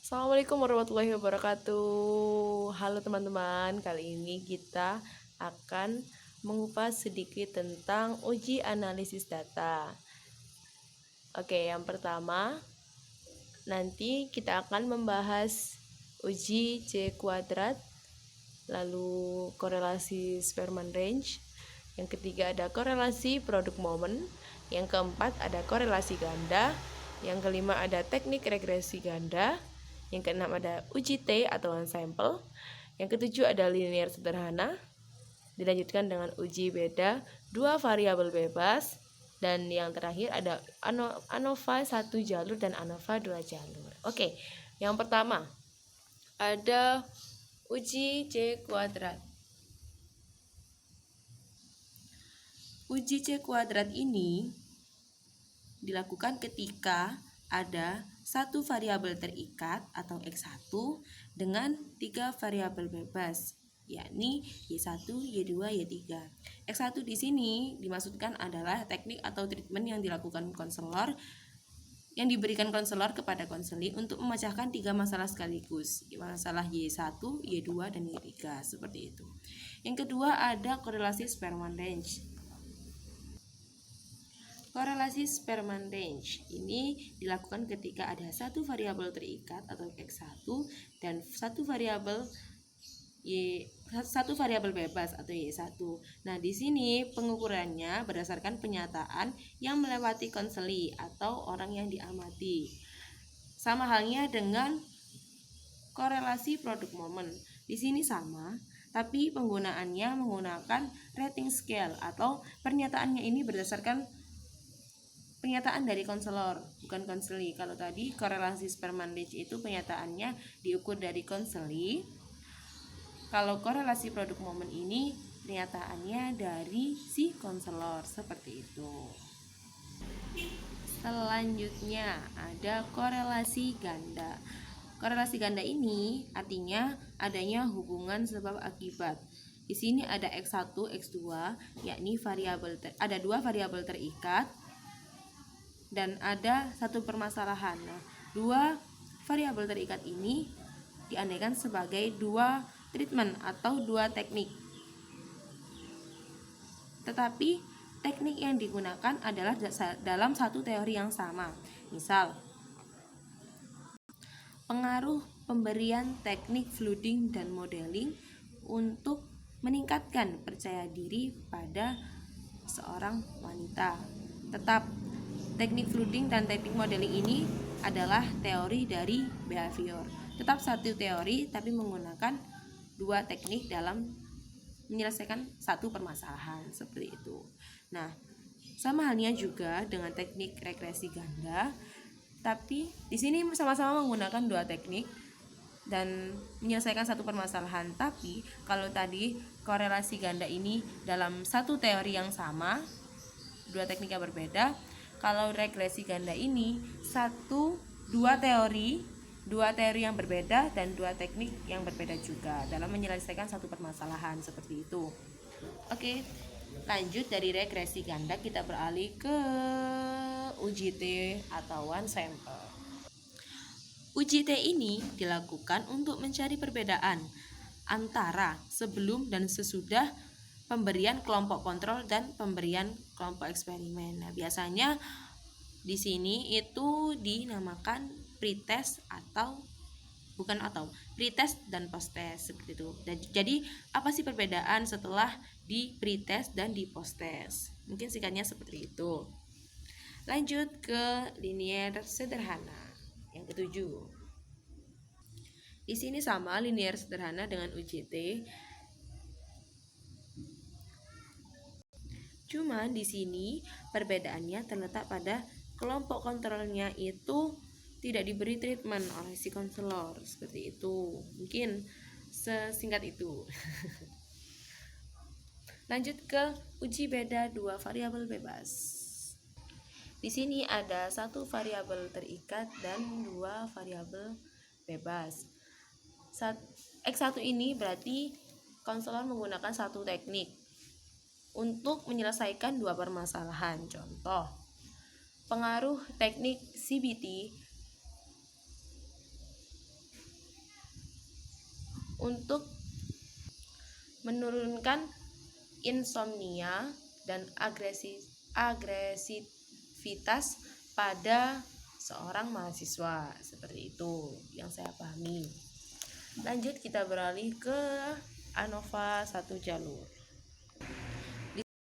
Assalamualaikum warahmatullahi wabarakatuh. Halo teman-teman, kali ini kita akan mengupas sedikit tentang uji analisis data. Oke, yang pertama nanti kita akan membahas uji C kuadrat, lalu korelasi Spearman range. Yang ketiga ada korelasi produk moment. Yang keempat ada korelasi ganda. Yang kelima ada teknik regresi ganda. Yang keenam ada uji T atau one sample. Yang ketujuh ada linear sederhana. Dilanjutkan dengan uji beda dua variabel bebas. Dan yang terakhir ada ANOVA 1 jalur dan ANOVA 2 jalur. Oke, yang pertama ada uji C kuadrat. Uji C kuadrat ini dilakukan ketika ada satu variabel terikat atau X1 dengan tiga variabel bebas, yakni Y1, Y2, Y3. X1 di sini dimaksudkan adalah teknik atau treatment yang dilakukan konselor, yang diberikan konselor kepada konseli untuk memecahkan tiga masalah sekaligus, masalah Y1, Y2, dan Y3, seperti itu. Yang kedua ada korelasi Spearman range. Korelasi Spearman range ini dilakukan ketika ada satu variabel terikat atau X1 dan satu variabel bebas atau Y1. Nah, di sini pengukurannya berdasarkan penyataan yang melewati konseli atau orang yang diamati. Sama halnya dengan korelasi produk moment. Di sini sama, tapi penggunaannya menggunakan rating scale atau pernyataannya ini berdasarkan penyataan dari konselor, bukan konseli. Kalau tadi korelasi Spearman range itu penyataannya diukur dari konseli. Kalau korelasi produk moment ini penyataannya dari si konselor, seperti itu. Selanjutnya ada korelasi ganda. Korelasi ganda ini artinya adanya hubungan sebab akibat. Di sini ada X1, X2, yakni ada dua variabel terikat dan ada satu permasalahan. Nah, dua variabel terikat ini diandaikan sebagai dua treatment atau dua teknik. Tetapi teknik yang digunakan adalah dalam satu teori yang sama. Misal, pengaruh pemberian teknik flooding dan modeling untuk meningkatkan percaya diri pada seorang wanita. Tetap teknik flooding dan teknik modeling ini adalah teori dari behavior. Tetap satu teori tapi menggunakan dua teknik dalam menyelesaikan satu permasalahan, seperti itu. Nah, sama halnya juga dengan teknik regresi ganda, tapi di sini sama-sama menggunakan dua teknik dan menyelesaikan satu permasalahan. Tapi kalau tadi korelasi ganda ini dalam satu teori yang sama, dua teknik yang berbeda. Kalau regresi ganda ini dua teori yang berbeda dan dua teknik yang berbeda juga dalam menyelesaikan satu permasalahan, seperti itu. Oke, lanjut dari regresi ganda kita beralih ke uji T atau one sample. Uji T ini dilakukan untuk mencari perbedaan antara sebelum dan sesudah pemberian kelompok kontrol dan pemberian kelompok eksperimen. Nah, biasanya di sini itu dinamakan pretest pretest dan posttest, seperti itu. Jadi apa sih perbedaan setelah di pretest dan di posttest? Mungkin singkatnya seperti itu. Lanjut ke linear sederhana yang ketujuh. Di sini sama linear sederhana dengan uji T. Cuma di sini perbedaannya terletak pada kelompok kontrolnya itu tidak diberi treatment oleh si konselor, seperti itu. Mungkin sesingkat itu. Lanjut ke uji beda dua variabel bebas. Di sini ada satu variabel terikat dan dua variabel bebas. X1 ini berarti konselor menggunakan satu teknik untuk menyelesaikan dua permasalahan. Contoh, pengaruh teknik CBT untuk menurunkan insomnia dan agresivitas pada seorang mahasiswa. Seperti itu yang saya pahami. Lanjut, kita beralih ke ANOVA 1 jalur.